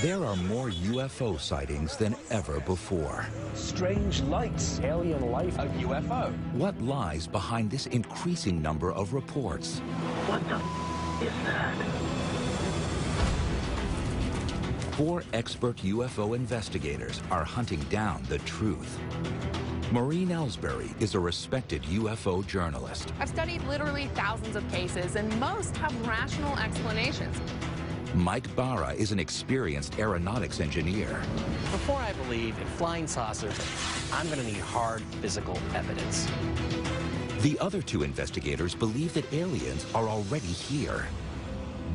There are more UFO sightings than ever before. Strange lights, alien life, a UFO. What lies behind this increasing number of reports? What the is that? 4 expert UFO investigators are hunting down the truth. Maureen Ellsbury is a respected UFO journalist. I've studied literally thousands of cases, and most have rational explanations. Mike Barra is an experienced aeronautics engineer. Before I believe in flying saucers, I'm going to need hard physical evidence. The other 2 investigators believe that aliens are already here.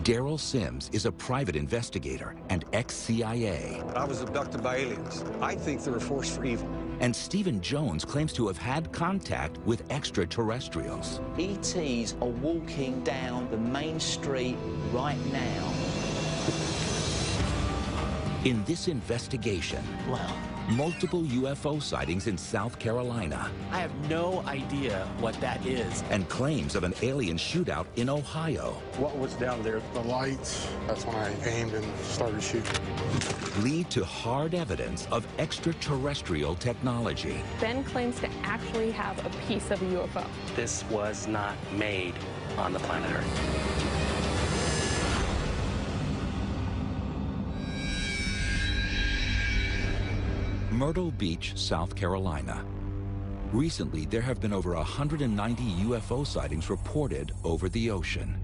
Daryl Sims is a private investigator and ex-CIA. I was abducted by aliens. I think they're a force for evil. And Stephen Jones claims to have had contact with extraterrestrials. ETs are walking down the main street right now. In this investigation, Wow. multiple UFO sightings in South Carolina. I have no idea what that is. And claims of an alien shootout in Ohio. What was down there? The lights, that's when I aimed and started shooting. Lead to hard evidence of extraterrestrial technology. Ben claims to actually have a piece of a UFO. This was not made on the planet Earth. Myrtle Beach, South Carolina. Recently, there have been over 190 UFO sightings reported over the ocean.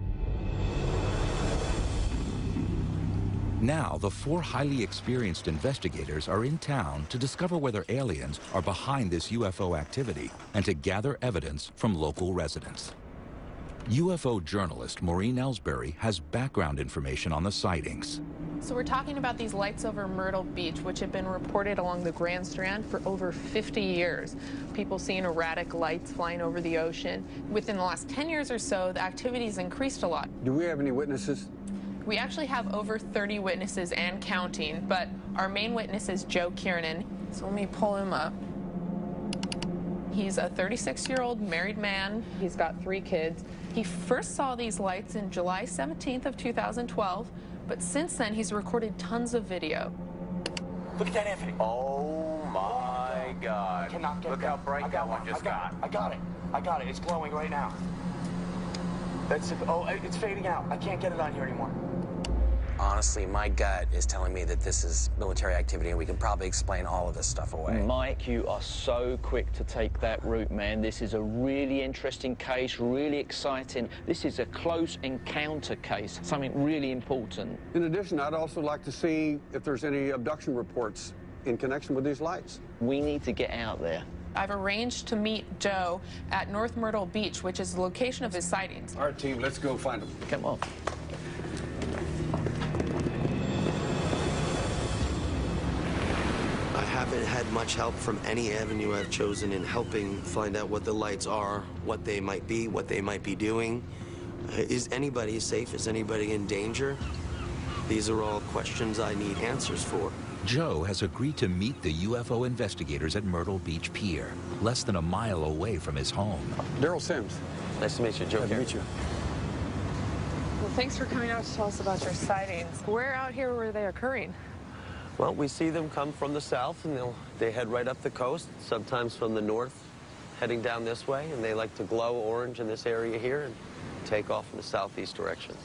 Now, the 4 highly experienced investigators are in town to discover whether aliens are behind this UFO activity and to gather evidence from local residents. UFO journalist Maureen Ellsbury has background information on the sightings. So we're talking about these lights over Myrtle Beach, which have been reported along the Grand Strand for over 50 years. People seeing erratic lights flying over the ocean. Within the last 10 years or so, the activity's increased a lot. Do we have any witnesses? We actually have over 30 witnesses and counting, but our main witness is Joe Kiernan. So let me pull him up. He's a 36-year-old married man. He's got 3 kids. He first saw these lights in July 17th of 2012, but since then he's recorded tons of video. Look at that, Anthony. Oh my God. Cannot get Look that. how bright that one just got. I got it. I got it. It's glowing right now. That's it. Oh, it's fading out. I can't get it on here anymore. Honestly, my gut is telling me that this is military activity and we can probably explain all of this stuff away. Mike, you are so quick to take that route, man. This is a really interesting case, really exciting. This is a close encounter case, something really important. In addition, I'd also like to see if there's any abduction reports in connection with these lights. We need to get out there. I've arranged to meet Joe at North Myrtle Beach, which is the location of his sightings. All right, team, let's go find them. Come on. I haven't had much help from any avenue I've chosen in helping find out what the lights are, what they might be doing. Is anybody safe? Is anybody in danger? These are all questions I need answers for. Joe has agreed to meet the UFO investigators at Myrtle Beach Pier, less than a mile away from his home. Daryl Sims. Nice to meet you, Joe. Nice to meet you. Well, thanks for coming out to tell us about your sightings. Where out here were they occurring? Well, we see them come from the south, and they head right up the coast, sometimes from the north, heading down this way, and they like to glow orange in this area here and take off in the southeast direction.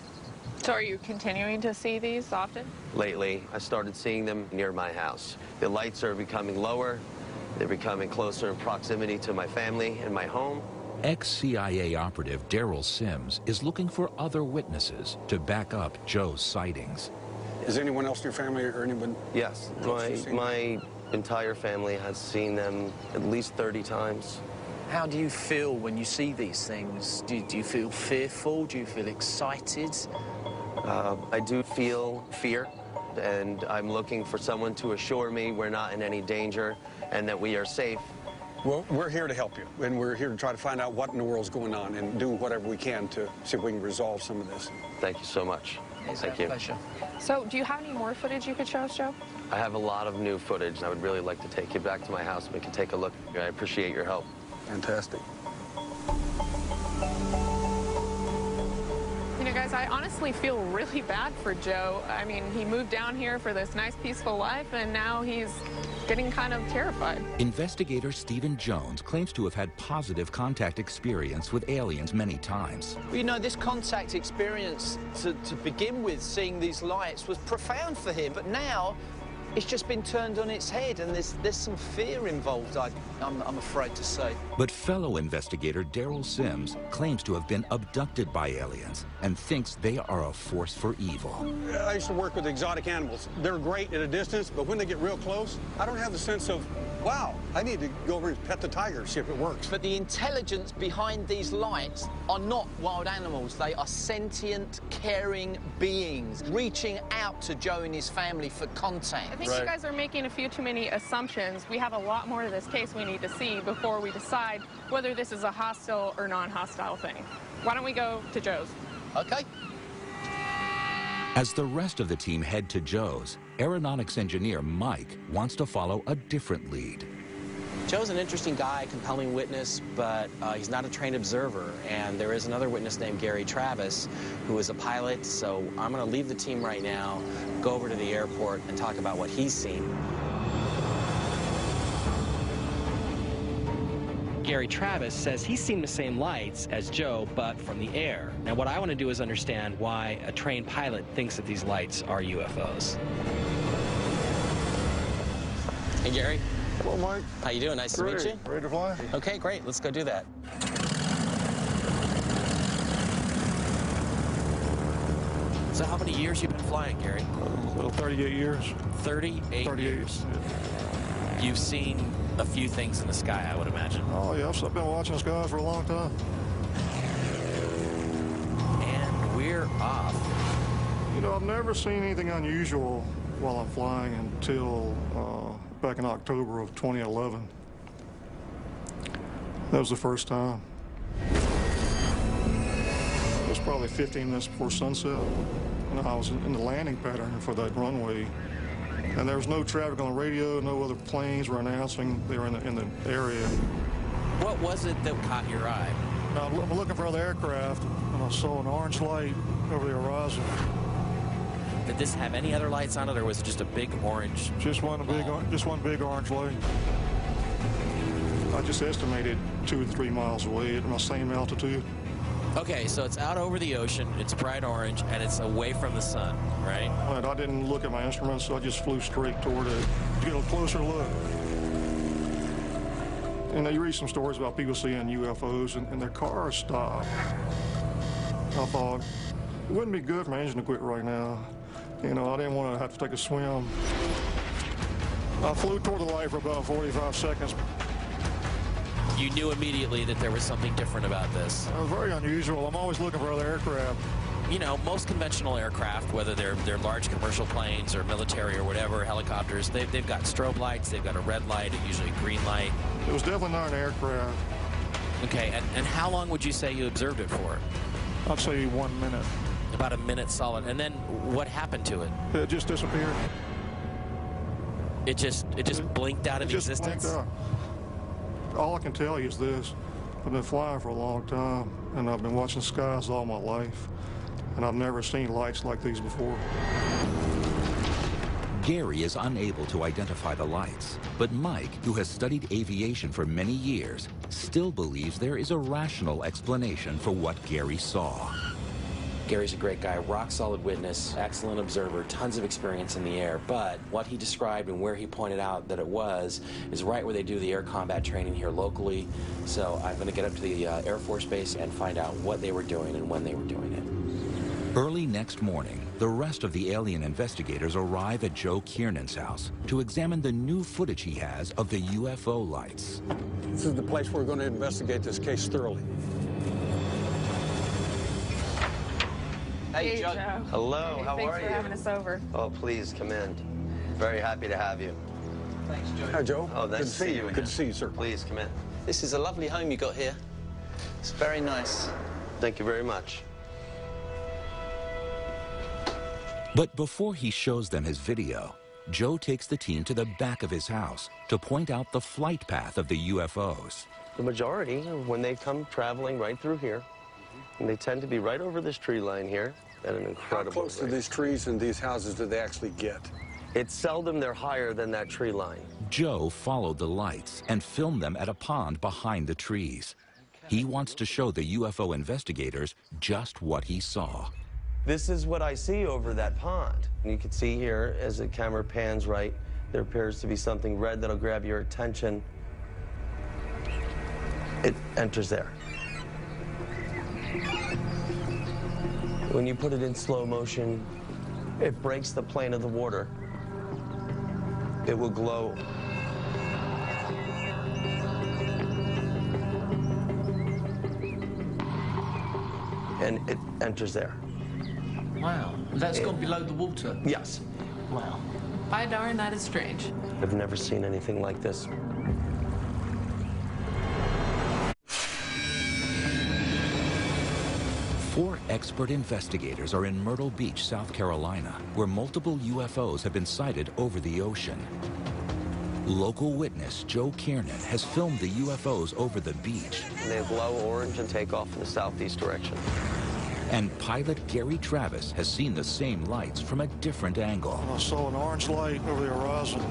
So are you continuing to see these often? Lately, I started seeing them near my house. The lights are becoming lower. They're becoming closer in proximity to my family and my home. Ex-CIA operative Daryl Sims is looking for other witnesses to back up Joe's sightings. Is anyone else in your family or anyone? Yes, my entire family has seen them at least 30 times. How do you feel when you see these things? Do you feel fearful? Do you feel excited? I do feel fear, and I'm looking for someone to assure me we're not in any danger and that we are safe. Well, we're here to help you, and we're here to try to find out what in the world's going on and do whatever we can to see if we can resolve some of this. Thank you so much. Thank you. Pleasure. So do you have any more footage you could show us, Joe? I have a lot of new footage, and I would really like to take you back to my house and we can take a look. I appreciate your help. Fantastic. You know, You guys, I honestly feel really bad for Joe. I mean, he moved down here for this nice, peaceful life, and now he's getting kind of terrified. Investigator Stephen Jones claims to have had positive contact experience with aliens many times. Well, you know, this contact experience to begin with, seeing these lights, was profound for him. But now, it's just been turned on its head, and there's some fear involved, I'm afraid to say. But fellow investigator Daryl Sims claims to have been abducted by aliens and thinks they are a force for evil. I used to work with exotic animals. They're great at a distance, but when they get real close, I don't have the sense of, wow, I need to go over and pet the tiger, see if it works. But the intelligence behind these lights are not wild animals. They are sentient, caring beings reaching out to Joe and his family for contact. I think you guys are making a few too many assumptions. We have a lot more to this case we need to see before we decide whether this is a hostile or non-hostile thing. Why don't we go to Joe's? Okay. As the rest of the team head to Joe's, aeronautics engineer Mike wants to follow a different lead. Joe's an interesting guy, compelling witness, but he's not a trained observer. And there is another witness named Gary Travis, who is a pilot. So I'm going to leave the team right now, go over to the airport, and talk about what he's seen. Gary Travis says he's seen the same lights as Joe, but from the air. Now, what I want to do is understand why a trained pilot thinks that these lights are UFOs. Hey, Gary. Hello, Mike. How you doing? Nice Great. to meet you. Ready to fly? Okay, great. Let's go do that. So how many years you been flying, Gary? Well, 38 years. 38 years. Yeah. You've seen a few things in the sky, I would imagine. Oh, yeah, I've been watching the skies for a long time. And we're off. You know, I've never seen anything unusual while I'm flying until back in October of 2011. That was the first time. It was probably 15 minutes before sunset. And I was in the landing pattern for that runway. And there was no traffic on the radio, no other planes were announcing they were in the area. What was it that caught your eye? I'm looking for other aircraft, and I saw an orange light over the horizon. Did this have any other lights on it, or was it just a big orange? Just one big orange light. I just estimated 2 or 3 miles away at my same altitude. Okay, so it's out over the ocean, it's bright orange, and it's away from the sun, right? But I didn't look at my instruments, so I just flew straight toward it to get a closer look. You know, you read some stories about people seeing UFOs and their cars stop. I thought, it wouldn't be good for my engine to quit right now. You know, I didn't want to have to take a swim. I flew toward the light for about 45 seconds. You knew immediately that there was something different about this. It was very unusual. I'm always looking for other aircraft. You know, most conventional aircraft, whether they're large commercial planes or military or whatever, helicopters, they've got strobe lights, they've got a red light, usually a green light. It was definitely not an aircraft. Okay, and how long would you say you observed it for? I'd say 1 minute. About a minute solid. And then what happened to it? It just disappeared. It just blinked out of existence? Blinked out. All I can tell you is this. I've been flying for a long time, and I've been watching skies all my life, and I've never seen lights like these before. Gary is unable to identify the lights, but Mike, who has studied aviation for many years, still believes there is a rational explanation for what Gary saw. Gary's a great guy, rock-solid witness, excellent observer, tons of experience in the air, but what he described and where he pointed out that it was is right where they do the air combat training here locally. So I'm going to get up to the Air Force Base and find out what they were doing and when they were doing it. Early next morning, the rest of the alien investigators arrive at Joe Kiernan's house to examine the new footage he has of the UFO lights. This is the place where we're going to investigate this case thoroughly. Hey, Joe. Hello, Hey, how are you? Thanks for having us over. Oh, please come in. Very happy to have you. Thanks, Joe. Hi, Joe. Oh, nice Good to see you. again. Good to see you, sir. Please come in. This is a lovely home you got here. It's very nice. Thank you very much. But before he shows them his video, Joe takes the team to the back of his house to point out the flight path of the UFOs. The majority, when they come traveling right through here, And they tend to be right over this tree line here at an incredible How close to rate. these trees and these houses do they actually get? It's seldom they're higher than that tree line. Joe followed the lights and filmed them at a pond behind the trees. He wants to show the UFO investigators just what he saw. This is what I see over that pond. And you can see here, as the camera pans right, there appears to be something red that'll grab your attention. It enters there. When you put it in slow motion, it breaks the plane of the water. It will glow. And it enters there. Wow. That's gone below the water? Yes. Wow. By darn, that is strange. I've never seen anything like this. Four expert investigators are in Myrtle Beach, South Carolina, where multiple UFOs have been sighted over the ocean. Local witness Joe Kiernan has filmed the UFOs over the beach. And they glow orange and take off in the southeast direction. And pilot Gary Travis has seen the same lights from a different angle. I saw an orange light over the horizon.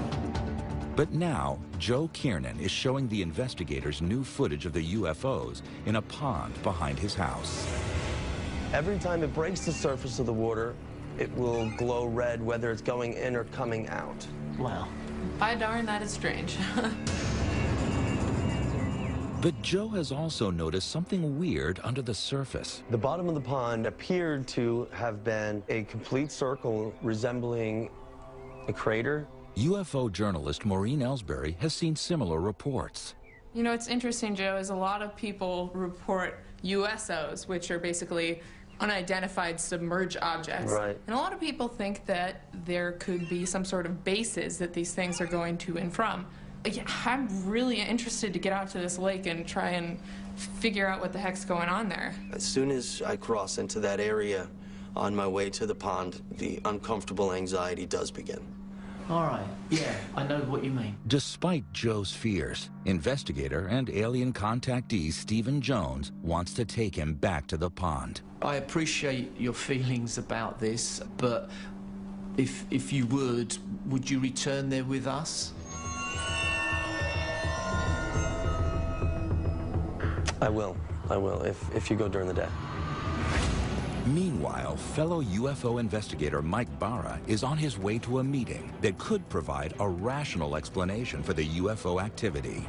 But now, Joe Kiernan is showing the investigators new footage of the UFOs in a pond behind his house. Every time it breaks the surface of the water, it will glow red, whether it's going in or coming out. Wow. By darn, that is strange. But Joe has also noticed something weird under the surface. The bottom of the pond appeared to have been a complete circle resembling a crater. UFO journalist Maureen Ellsbury has seen similar reports. You know, what's interesting, Joe, is a lot of people report USOs, which are basically unidentified submerged objects. Right. And a lot of people think that there could be some sort of bases that these things are going to and from. Yeah, I'm really interested to get out to this lake and try and figure out what the heck's going on there. As soon as I cross into that area on my way to the pond, the uncomfortable anxiety does begin. All right, yeah, I know what you mean. Despite Joe's fears, investigator and alien contactee Stephen Jones wants to take him back to the pond. I appreciate your feelings about this, but if you would you return there with us? I will, if you go during the day. Meanwhile, fellow UFO investigator Mike Barra is on his way to a meeting that could provide a rational explanation for the UFO activity.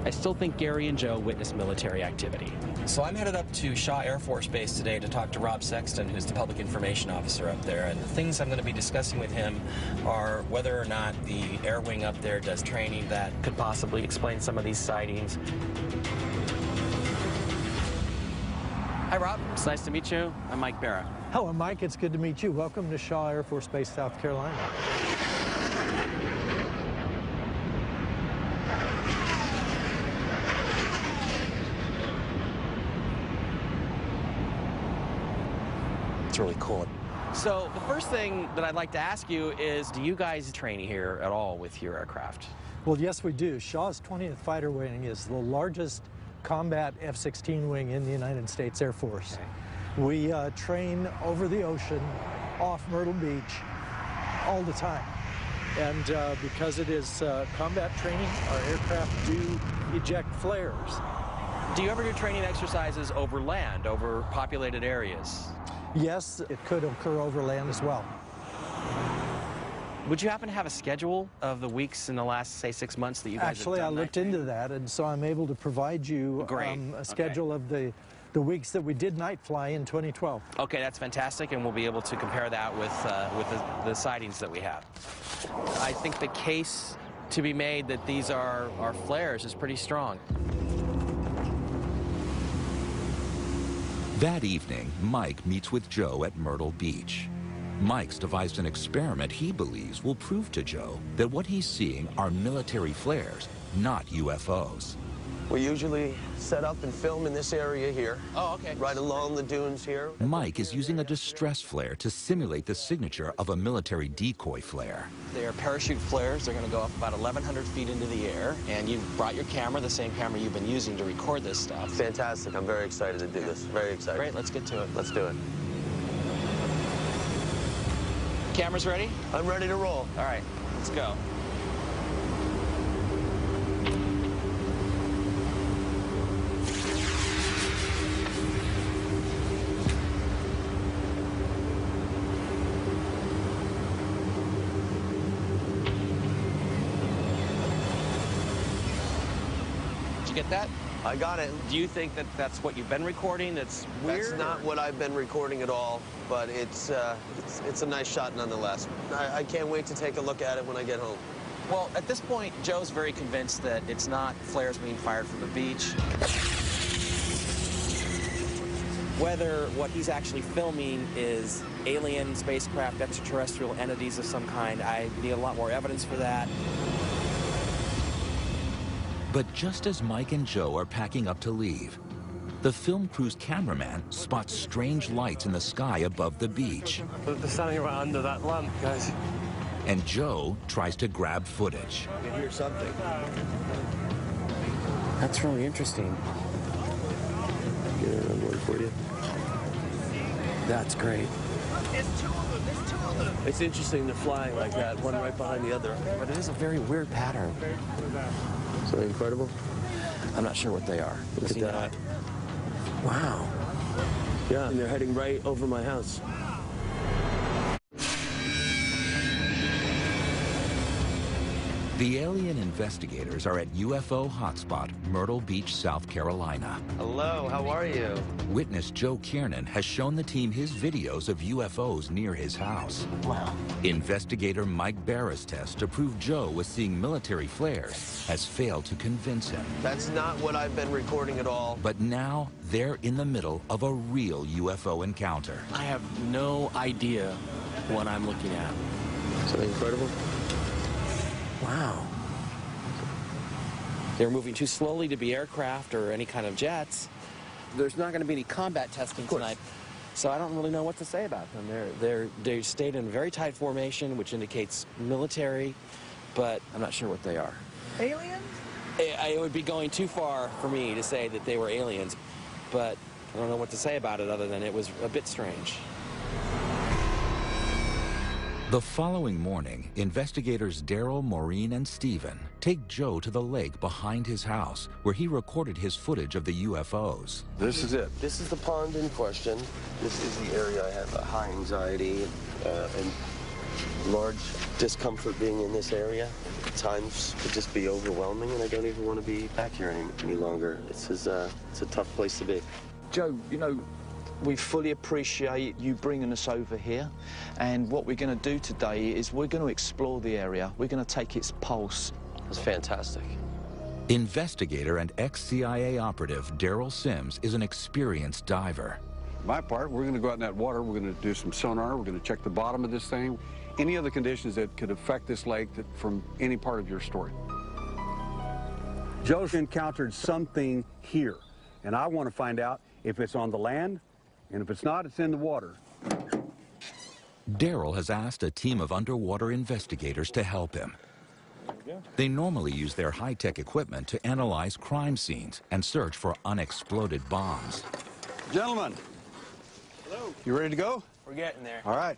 I still think Gary and Joe witnessed military activity. So I'm headed up to Shaw Air Force Base today to talk to Rob Sexton, who's the public information officer up there. And the things I'm going to be discussing with him are whether or not the air wing up there does training that could possibly explain some of these sightings. Hi, Rob. It's nice to meet you. I'm Mike Barra. Hello, Mike. It's good to meet you. Welcome to Shaw Air Force Base, South Carolina. It's really cool. So the first thing that I'd like to ask you is, do you guys train here at all with your aircraft? Well, yes, we do. Shaw's 20th Fighter Wing is the largest combat F-16 wing in the United States Air Force. Okay. We train over the ocean, off Myrtle Beach, all the time. And because it is combat training, our aircraft do eject flares. Do you ever do training exercises over land, over populated areas? Yes, it could occur over land as well. Would you happen to have a schedule of the weeks in the last, say, 6 months that you guys Actually, have done I looked into that, and so I'm able to provide you a schedule of the weeks that we did night fly in 2012. Okay, that's fantastic, and we'll be able to compare that with the sightings that we have. I think the case to be made that these are flares is pretty strong. That evening, Mike meets with Joe at Myrtle Beach. Mike's devised an experiment he believes will prove to Joe that what he's seeing are military flares, not UFOs. We usually set up and film in this area here. Oh, okay. Right along the dunes here. Mike is using a distress flare to simulate the signature of a military decoy flare. They are parachute flares. They're going to go up about 1,100 feet into the air. And you've brought your camera, the same camera you've been using to record this stuff. Fantastic. I'm very excited to do this. Very excited. Great, let's get to it. Let's do it. Camera's ready? I'm ready to roll. All right, let's go. Get that? I got it. Do you think that that's what you've been recording? That's weird? That's not what I've been recording at all, but it's a nice shot nonetheless. I can't wait to take a look at it when I get home. Well, at this point, Joe's very convinced that it's not flares being fired from the beach. Whether what he's actually filming is alien spacecraft, extraterrestrial entities of some kind, I need a lot more evidence for that. But just as Mike and Joe are packing up to leave, the film crew's cameraman spots strange lights in the sky above the beach. They're standing right under that lamp, guys. And Joe tries to grab footage. I can hear something. That's really interesting. Get another one for you. That's great. There's two of them. There's two of them. It's interesting they're flying like that, one right behind the other. But it is a very weird pattern. Something incredible? I'm not sure what they are. Look at that. Wow. Yeah, and they're heading right over my house. The alien investigators are at UFO hotspot Myrtle Beach, South Carolina. Hello, how are you? Witness Joe Kiernan has shown the team his videos of UFOs near his house. Wow. Investigator Mike Barra's test to prove Joe was seeing military flares has failed to convince him. That's not what I've been recording at all. But now they're in the middle of a real UFO encounter. I have no idea what I'm looking at. Something incredible? Wow. They're moving too slowly to be aircraft or any kind of jets. There's not going to be any combat testing tonight, so I don't really know what to say about them. They stayed in very tight formation, which indicates military, but I'm not sure what they are. Aliens? It would be going too far for me to say that they were aliens, but I don't know what to say about it other than it was a bit strange. The following morning, investigators Daryl, Maureen, and Stephen take Joe to the lake behind his house, where he recorded his footage of the UFOs. This is it. This is the pond in question. This is the area I have a high anxiety and large discomfort being in this area. At times could just be overwhelming, and I don't even want to be back here any longer. It's a tough place to be. Joe, you know, we fully appreciate you bringing us over here, and what we're going to do today is we're going to explore the area. We're going to take its pulse. That's fantastic. Investigator and ex-CIA operative Daryl Sims is an experienced diver. My part, we're going to go out in that water. We're going to do some sonar. We're going to check the bottom of this thing. Any other conditions that could affect this lake from any part of your story. Joe's encountered something here, and I want to find out if it's on the land, and if it's not, it's in the water. Daryl has asked a team of underwater investigators to help him. They normally use their high-tech equipment to analyze crime scenes and search for unexploded bombs. Gentlemen. Hello. You ready to go? We're getting there. All right.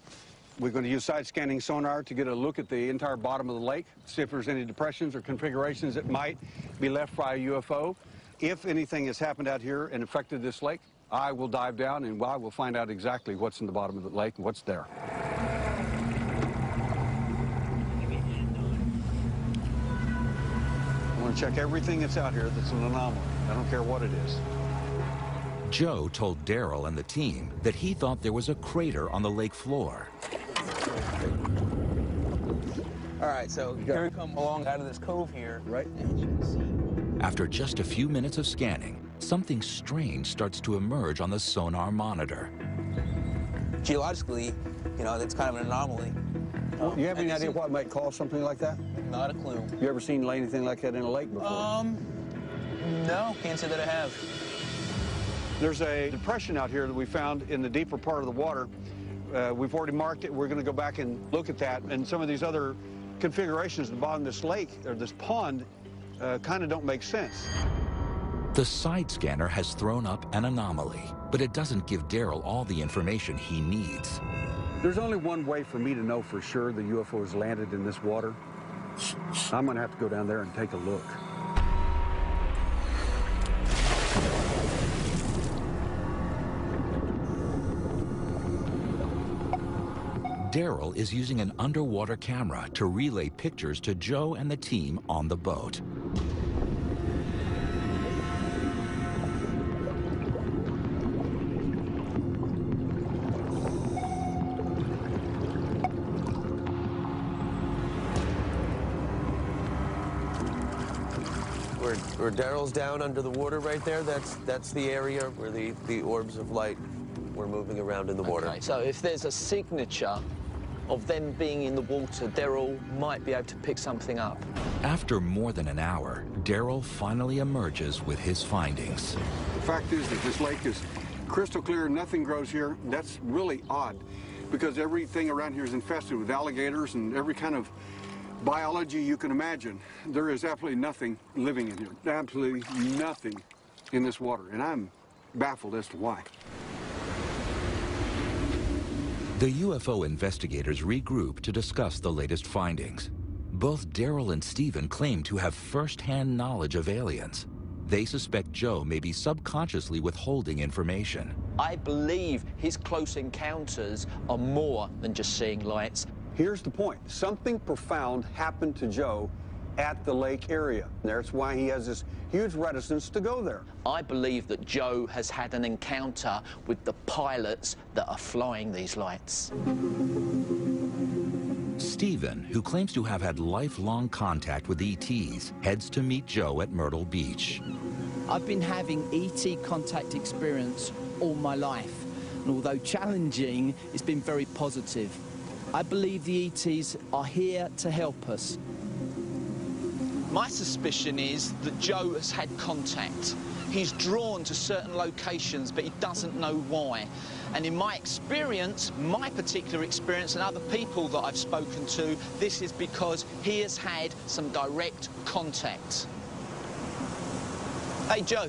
We're going to use side-scanning sonar to get a look at the entire bottom of the lake, see if there's any depressions or configurations that might be left by a UFO. If anything has happened out here and affected this lake, I will dive down and I will find out exactly what's in the bottom of the lake and what's there. I want to check everything that's out here that's an anomaly. I don't care what it is. Joe told Daryl and the team that he thought there was a crater on the lake floor. All right, so here we come along out of this cove here. Right. After just a few minutes of scanning, something strange starts to emerge on the sonar monitor. Geologically, you know, that's kind of an anomaly. You have any idea what might cause something like that? Not a clue. You ever seen anything like that in a lake before? No, can't say that I have. There's a depression out here that we found in the deeper part of the water. We've already marked it. We're going to go back and look at that. And some of these other configurations at the bottom of this lake, or this pond, kind of don't make sense. The side scanner has thrown up an anomaly, but it doesn't give Daryl all the information he needs. There's only one way for me to know for sure the UFO has landed in this water. I'm going to have to go down there and take a look. Daryl is using an underwater camera to relay pictures to Joe and the team on the boat. Where Daryl's down under the water right there, that's the area where the orbs of light were moving around in the water. Okay, so if there's a signature of them being in the water, Daryl might be able to pick something up. After more than an hour, Daryl finally emerges with his findings. The fact is that this lake is crystal clear, nothing grows here. That's really odd, because everything around here is infested with alligators and every kind of biology you can imagine. There is absolutely nothing living in here. Absolutely nothing in this water, and I'm baffled as to why. The UFO investigators regroup to discuss the latest findings. Both Daryl and Stephen claim to have first-hand knowledge of aliens. They suspect Joe may be subconsciously withholding information. I believe his close encounters are more than just seeing lights. Here's the point. Something profound happened to Joe at the lake area. That's why he has this huge reticence to go there. I believe that Joe has had an encounter with the pilots that are flying these lights. Stephen, who claims to have had lifelong contact with ETs, heads to meet Joe at Myrtle Beach. I've been having ET contact experience all my life, and although challenging, it's been very positive. I believe the ETs are here to help us. My suspicion is that Joe has had contact. He's drawn to certain locations, but he doesn't know why. And in my experience, my particular experience, and other people that I've spoken to, this is because he has had some direct contact. Hey, Joe.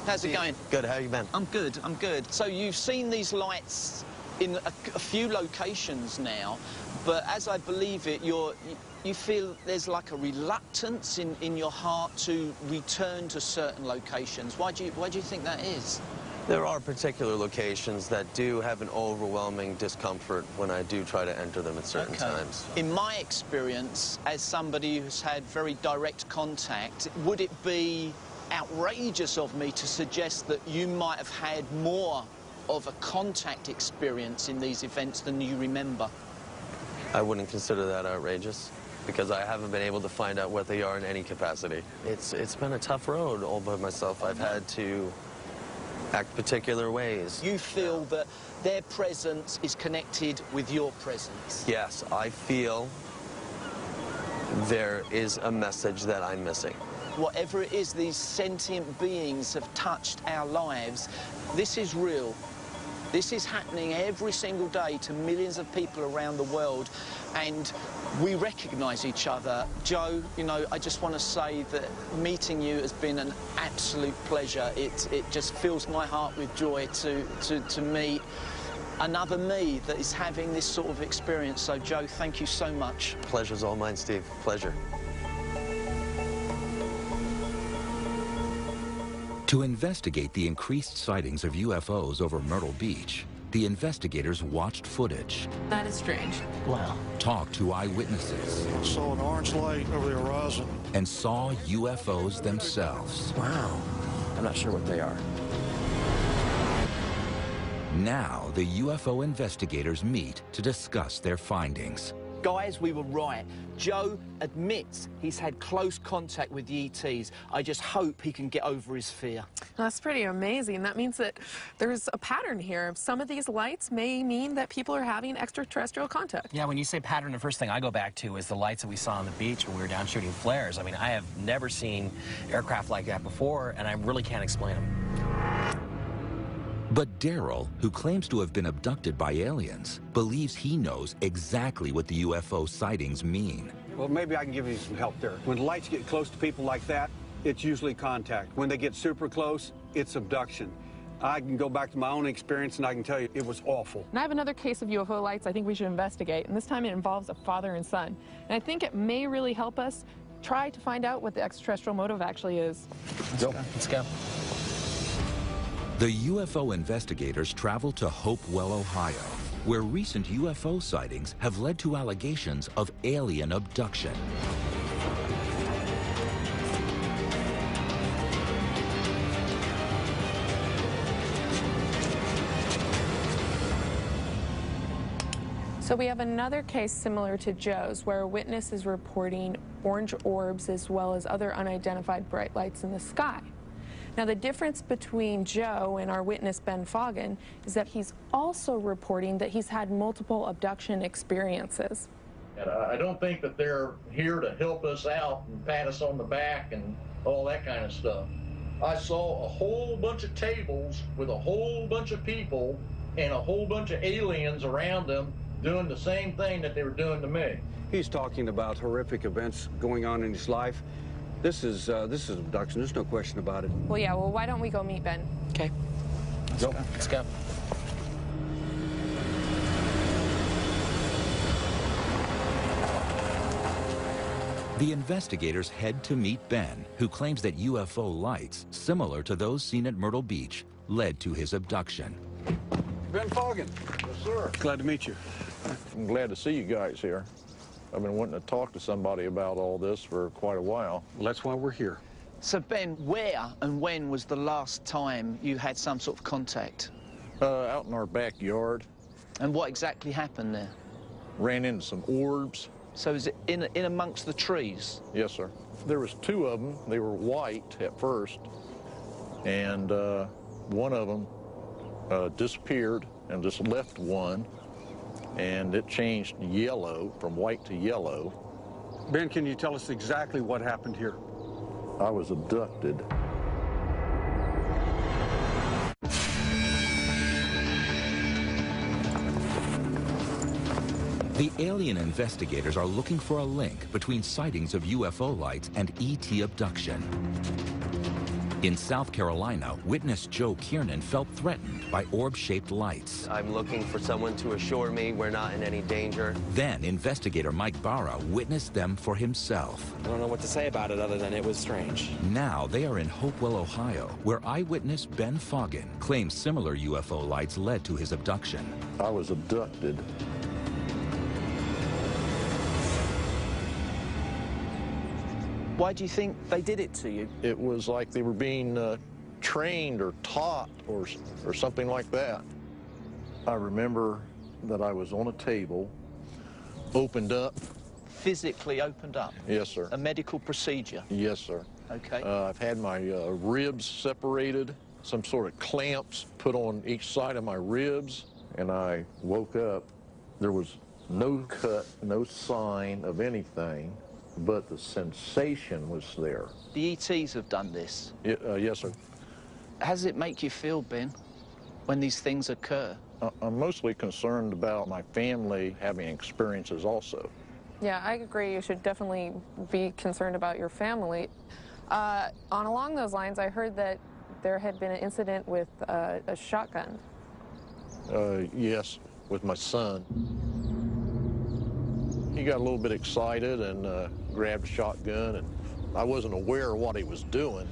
How's it going? Good, how you been? I'm good, I'm good. So you've seen these lights in a few locations now, but as I believe it, you feel there's like a reluctance in your heart to return to certain locations. Why do you think that is? There are particular locations that do have an overwhelming discomfort when I do try to enter them at certain times. In my experience, as somebody who's had very direct contact, would it be outrageous of me to suggest that you might have had more of a contact experience in these events than you remember? I wouldn't consider that outrageous, because I haven't been able to find out what they are in any capacity. It's been a tough road all by myself. I've had to act particular ways. You feel that their presence is connected with your presence? Yes, I feel there is a message that I'm missing. Whatever it is, these sentient beings have touched our lives. This is real. This is happening every single day to millions of people around the world, and we recognise each other. Joe, you know, I just want to say that meeting you has been an absolute pleasure. It just fills my heart with joy to meet another me that is having this sort of experience. So, Joe, thank you so much. Pleasure's all mine, Steve. Pleasure. To investigate the increased sightings of UFOs over Myrtle Beach, the investigators watched footage. That is strange. Wow. Talked to eyewitnesses. I saw an orange light over the horizon. And saw UFOs themselves. Wow. I'm not sure what they are. Now the UFO investigators meet to discuss their findings. Guys, we were right. Joe admits he's had close contact with the ETs. I just hope he can get over his fear. That's pretty amazing. That means that there's a pattern here. Some of these lights may mean that people are having extraterrestrial contact. Yeah, when you say pattern, the first thing I go back to is the lights that we saw on the beach when we were down shooting flares. I mean, I have never seen aircraft like that before, and I really can't explain them. But Daryl, who claims to have been abducted by aliens, believes he knows exactly what the UFO sightings mean. Well, maybe I can give you some help there. When lights get close to people like that, it's usually contact. When they get super close, it's abduction. I can go back to my own experience and I can tell you it was awful. And I have another case of UFO lights I think we should investigate, and this time it involves a father and son. And I think it may really help us try to find out what the extraterrestrial motive actually is. Let's go. The UFO investigators travel to Hopewell, Ohio, where recent UFO sightings have led to allegations of alien abduction. So we have another case similar to Joe's, where a witness is reporting orange orbs as well as other unidentified bright lights in the sky. Now, the difference between Joe and our witness, Ben Foggin, is that he's also reporting that he's had multiple abduction experiences. And I don't think that they're here to help us out and pat us on the back and all that kind of stuff. I saw a whole bunch of tables with a whole bunch of people and a whole bunch of aliens around them doing the same thing that they were doing to me. He's talking about horrific events going on in his life. This is abduction. There's no question about it. Well, yeah, well, why don't we go meet Ben? Okay. Let's go. The investigators head to meet Ben, who claims that UFO lights, similar to those seen at Myrtle Beach, led to his abduction. Ben Foggin. Yes, sir. Glad to meet you. I'm glad to see you guys here. I've been wanting to talk to somebody about all this for quite a while. Well, that's why we're here. So, Ben, where and when was the last time you had some sort of contact? Out in our backyard. And what exactly happened there? Ran into some orbs. So is it in amongst the trees? Yes, sir. There was two of them. They were white at first, and one of them disappeared and just left one, and it changed yellow, from white to yellow. Ben, can you tell us exactly what happened here? I was abducted. The alien investigators are looking for a link between sightings of UFO lights and ET abduction. In South Carolina, witness Joe Kiernan felt threatened by orb-shaped lights. I'm looking for someone to assure me we're not in any danger. Then investigator Mike Barra witnessed them for himself. I don't know what to say about it other than it was strange. Now they are in Hopewell, Ohio, where eyewitness Ben Foggin claims similar UFO lights led to his abduction. I was abducted. Why do you think they did it to you? It was like they were being trained or taught or something like that. I remember that I was on a table, opened up. Physically opened up? Yes, sir. A medical procedure? Yes, sir. Okay. I've had my ribs separated, some sort of clamps put on each side of my ribs, and I woke up. There was no cut, no sign of anything, but the sensation was there. The ETs have done this? Yes, sir. How does it make you feel, Ben, when these things occur? I'm mostly concerned about my family having experiences also. Yeah, I agree. You should definitely be concerned about your family. Along those lines, I heard that there had been an incident with a shotgun. Yes, with my son. He got a little bit excited and grabbed a shotgun, and I wasn't aware of what he was doing.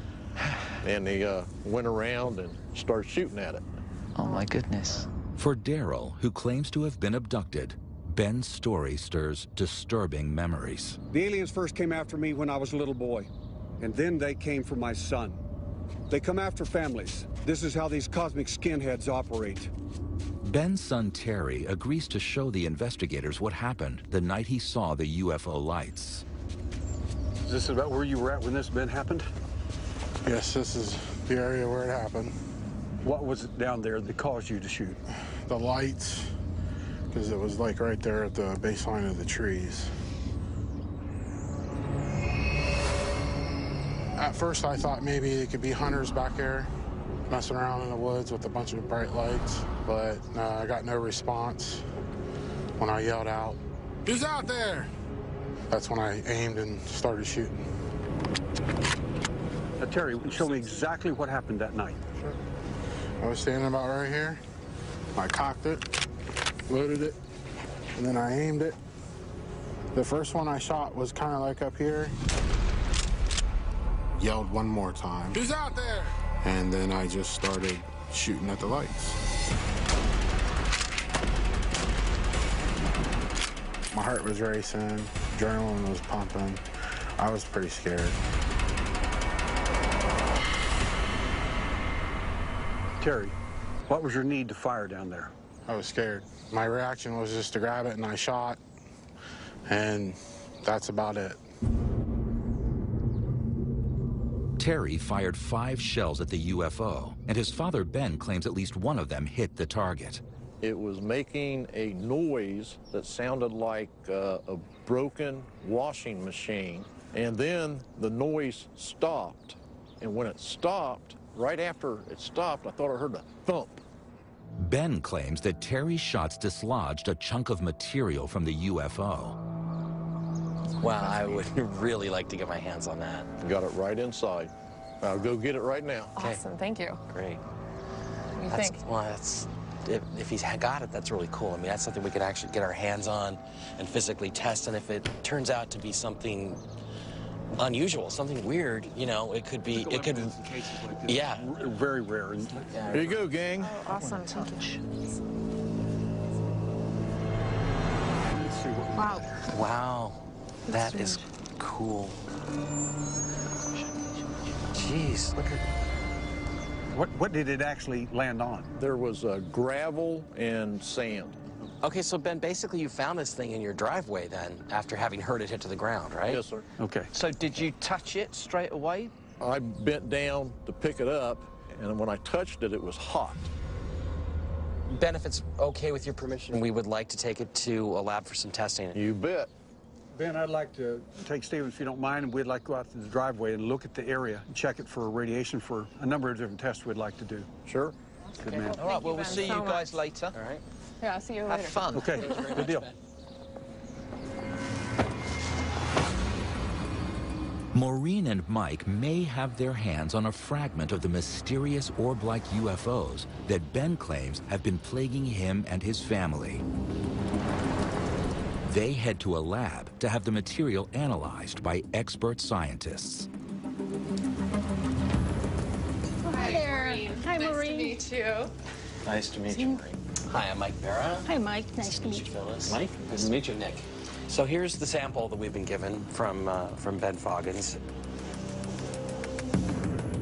And he went around and started shooting at it. Oh, my goodness. For Daryl, who claims to have been abducted, Ben's story stirs disturbing memories. The aliens first came after me when I was a little boy, and then they came for my son. They come after families. This is how these cosmic skinheads operate. Ben's son Terry agrees to show the investigators what happened the night he saw the UFO lights. Is this about where you were at when this event happened? Yes, this is the area where it happened. What was it down there that caused you to shoot? The lights, because it was like right there at the baseline of the trees. At first I thought maybe it could be hunters back there messing around in the woods with a bunch of bright lights, but I got no response when I yelled out, "Who's out there?" That's when I aimed and started shooting. Now, Terry, show me exactly what happened that night. Sure. I was standing about right here. I cocked it, loaded it, and then I aimed it. The first one I shot was kind of like up here. Yelled one more time. "Who's out there?" And then I just started shooting at the lights. My heart was racing, adrenaline was pumping. I was pretty scared. Terry, what was your need to fire down there? I was scared. My reaction was just to grab it and I shot, and that's about it. Terry fired 5 shells at the UFO, and his father Ben claims at least one of them hit the target. It was making a noise that sounded like a broken washing machine, and then the noise stopped. And when it stopped, right after it stopped, I thought I heard a thump. Ben claims that Terry's shots dislodged a chunk of material from the UFO. Wow, I would really like to get my hands on that. Got it right inside. I'll go get it right now. Awesome, thank you. Great. What do you That's, think? well, that's, if he's got it, that's really cool. I mean, that's something we could actually get our hands on and physically test. And if it turns out to be something unusual, something weird, you know, it could be, it could, yeah. Very rare. Here you go, gang. Oh, awesome, thank you. Wow. Wow, that is cool. Jeez, look at... What did it actually land on? There was gravel and sand. Okay, so Ben, basically you found this thing in your driveway then, after having heard it hit to the ground, right? Yes, sir. Okay. So did you touch it straight away? I bent down to pick it up, and when I touched it, it was hot. Ben, if it's okay with your permission, we would like to take it to a lab for some testing. You bet. Ben, I'd like to take Stephen, if you don't mind, and we'd like to go out to the driveway and look at the area and check it for radiation for a number of different tests we'd like to do. Sure. Good man. All right, well, we'll see you guys later. All right. Yeah, I'll see you Have later. fun. Okay, good deal. Maureen and Mike may have their hands on a fragment of the mysterious orb-like UFOs that Ben claims have been plaguing him and his family. They head to a lab to have the material analyzed by expert scientists. Hi there. Hi, Nice Maureen. to meet you. Nice to meet you, Maureen. Hi, I'm Mike Barra. Hi, Mike. Nice to meet you. Phyllis. Mike, nice to meet you, Nick. So here's the sample that we've been given from Ben Foggins.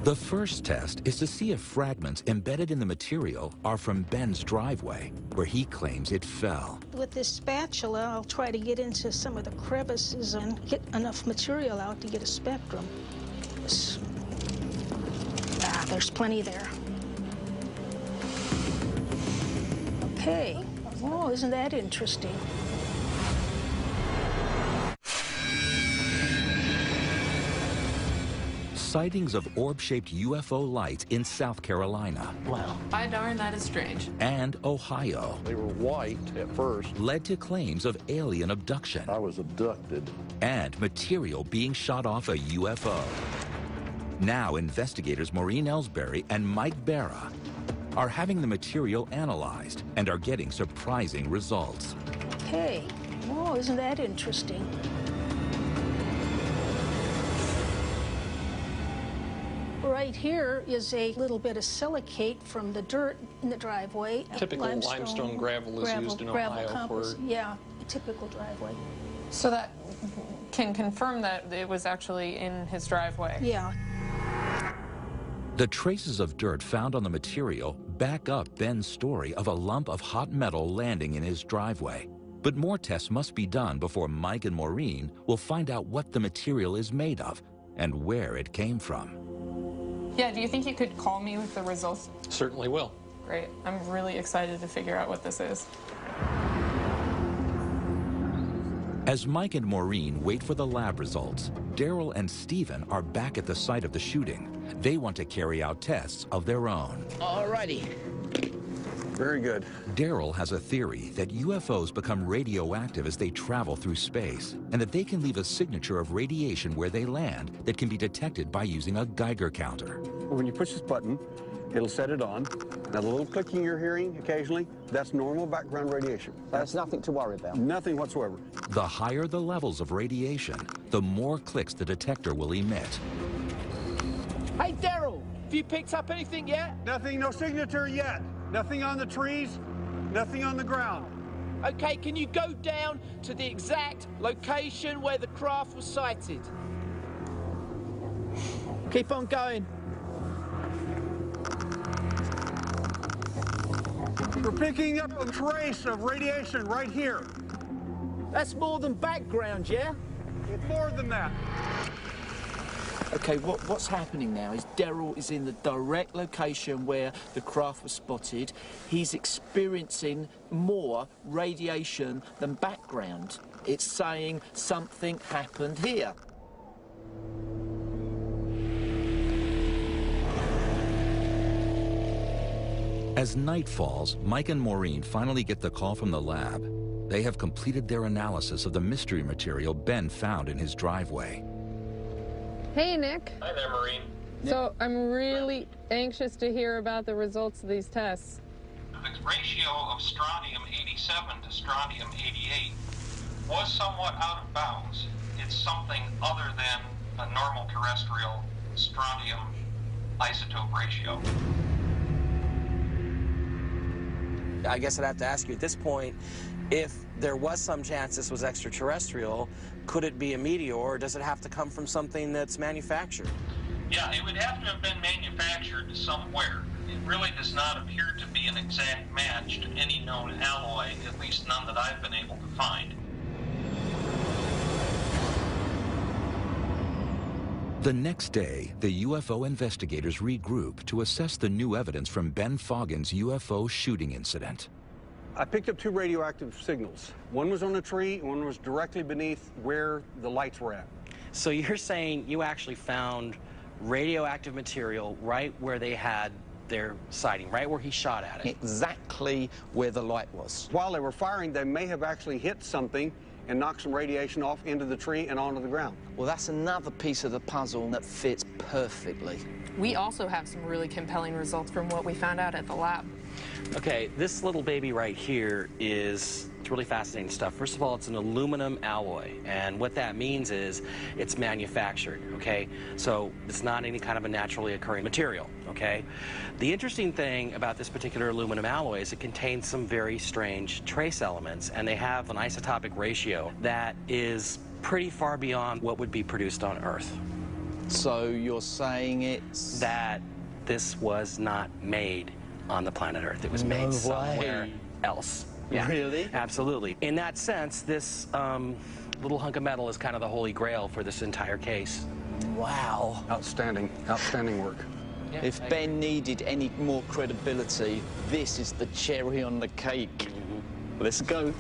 The first test is to see if fragments embedded in the material are from Ben's driveway, where he claims it fell. With this spatula, I'll try to get into some of the crevices and get enough material out to get a spectrum. There's plenty there. Okay. Oh, isn't that interesting? Sightings of orb-shaped UFO lights in South Carolina. Wow. By darn, that is strange. And Ohio. They were white at first. Led to claims of alien abduction. I was abducted. And material being shot off a UFO. Now investigators Maureen Ellsbury and Mike Barra are having the material analyzed and are getting surprising results. Okay. Oh, isn't that interesting? Right here is a little bit of silicate from the dirt in the driveway. Typical limestone gravel is used in Ohio for... Yeah, a typical driveway. So that can confirm that it was actually in his driveway. Yeah. The traces of dirt found on the material back up Ben's story of a lump of hot metal landing in his driveway. But more tests must be done before Mike and Maureen will find out what the material is made of and where it came from. Yeah, do you think you could call me with the results? Certainly will. Great. I'm really excited to figure out what this is. As Mike and Maureen wait for the lab results, Daryl and Stephen are back at the site of the shooting. They want to carry out tests of their own. Alrighty. Very good. Daryl has a theory that UFOs become radioactive as they travel through space, and that they can leave a signature of radiation where they land that can be detected by using a Geiger counter. When you push this button, it'll set it on. Now, the little clicking you're hearing occasionally, that's normal background radiation. That's nothing to worry about. Nothing whatsoever. The higher the levels of radiation, the more clicks the detector will emit. Hey, Daryl, have you picked up anything yet? Nothing, no signature yet. Nothing on the trees, nothing on the ground. Okay, can you go down to the exact location where the craft was sighted? Keep on going. We're picking up a trace of radiation right here. That's more than background, yeah? It's more than that. Okay, what's happening now is Daryl is in the direct location where the craft was spotted. He's experiencing more radiation than background. It's saying something happened here. As night falls, Mike and Maureen finally get the call from the lab. They have completed their analysis of the mystery material Ben found in his driveway. Hey, Nick. Hi there, Maureen. So I'm really anxious to hear about the results of these tests. The ratio of strontium-87 to strontium-88 was somewhat out of bounds. It's something other than a normal terrestrial strontium isotope ratio. I guess I'd have to ask you at this point, if there was some chance this was extraterrestrial, could it be a meteor, or does it have to come from something that's manufactured? Yeah, it would have to have been manufactured somewhere. It really does not appear to be an exact match to any known alloy, at least none that I've been able to find. The next day, the UFO investigators regroup to assess the new evidence from Ben Foggin's UFO shooting incident. I picked up two radioactive signals. One was on a tree, one was directly beneath where the lights were at. So you're saying you actually found radioactive material right where they had their sighting, right where he shot at it? Exactly where the light was. While they were firing, they may have actually hit something and knocked some radiation off into the tree and onto the ground. Well, that's another piece of the puzzle that fits perfectly. We also have some really compelling results from what we found out at the lab. Okay, this little baby right here is really fascinating stuff. First of all, it's an aluminum alloy, and what that means is it's manufactured, okay? So it's not any kind of a naturally occurring material, okay? The interesting thing about this particular aluminum alloy is it contains some very strange trace elements, and they have an isotopic ratio that is pretty far beyond what would be produced on Earth. So you're saying it's... That this was not made on the planet Earth. It was made somewhere else. Yeah, really? Absolutely. In that sense, this little hunk of metal is kind of the holy grail for this entire case. Wow. Outstanding, outstanding work. Yeah, if Ben needed any more credibility, this is the cherry on the cake. Mm-hmm. Let's go.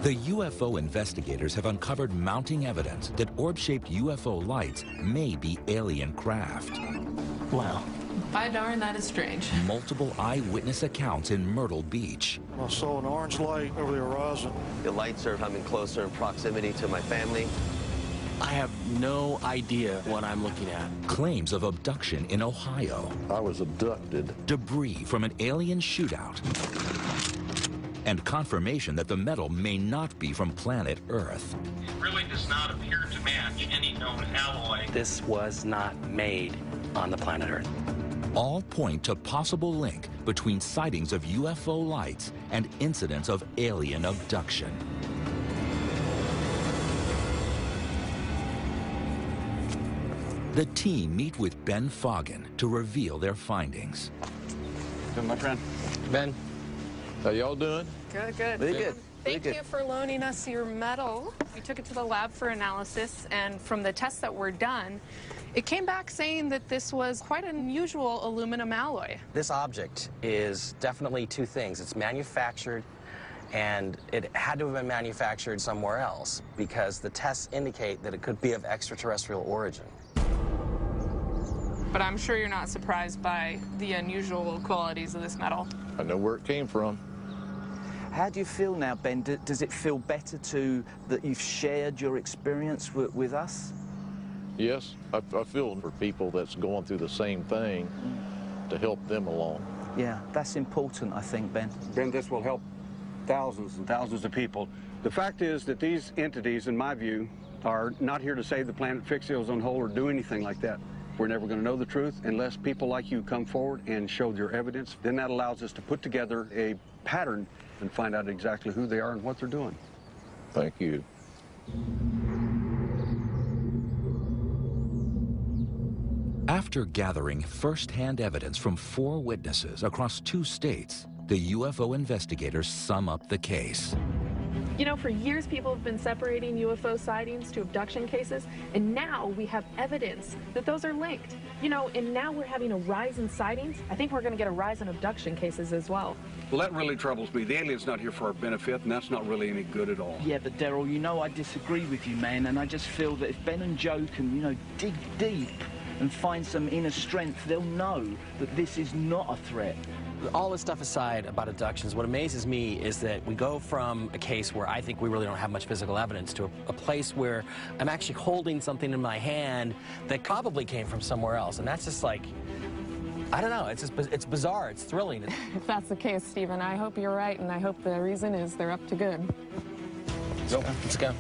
The UFO investigators have uncovered mounting evidence that orb-shaped UFO lights may be alien craft. Wow. By darn, that is strange. Multiple eyewitness accounts in Myrtle Beach. I saw an orange light over the horizon. The lights are coming closer in proximity to my family. I have no idea what I'm looking at. Claims of abduction in Ohio. I was abducted. Debris from an alien shootout. And confirmation that the metal may not be from planet Earth. It really does not appear to match any known alloy. This was not made on the planet Earth. All point to possible link between sightings of UFO lights and incidents of alien abduction. The team meet with Ben Foggin to reveal their findings. Good, my friend. Ben, how y'all doing? Good, good. Very good. Thank you for loaning us your metal. We took it to the lab for analysis, and from the tests that were done, it came back saying that this was quite an unusual aluminum alloy. This object is definitely two things. It's manufactured, and it had to have been manufactured somewhere else because the tests indicate that it could be of extraterrestrial origin. But I'm sure you're not surprised by the unusual qualities of this metal. I know where it came from. How do you feel now, Ben? Does it feel better that you've shared your experience with us? Yes, I feel for people that's going through the same thing to help them along. Yeah, that's important, I think, Ben. Ben, this will help thousands and thousands of people. The fact is that these entities, in my view, are not here to save the planet, fix the ozone hole, or do anything like that. We're never going to know the truth unless people like you come forward and show their evidence. Then that allows us to put together a pattern and find out exactly who they are and what they're doing. Thank you. After gathering first-hand evidence from 4 witnesses across 2 states, the UFO investigators sum up the case. You know, for years people have been separating UFO sightings to abduction cases, and now we have evidence that those are linked. You know, and now we're having a rise in sightings. I think we're going to get a rise in abduction cases as well. Well, that really troubles me. The alien's not here for our benefit, and that's not really any good at all. Yeah, but Daryl, you know I disagree with you, man, and I just feel that if Ben and Joe can, you know, dig deep and find some inner strength, they'll know that this is not a threat. All this stuff aside about abductions, what amazes me is that we go from a case where I think we really don't have much physical evidence to a place where I'm actually holding something in my hand that probably came from somewhere else. And that's just like, I don't know, it's bizarre, it's thrilling. If that's the case, Stephen, I hope you're right, and I hope the reason is they're up to good. Let's go.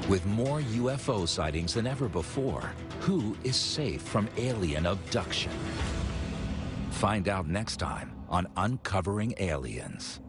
With more UFO sightings than ever before, who is safe from alien abduction? Find out next time on Uncovering Aliens.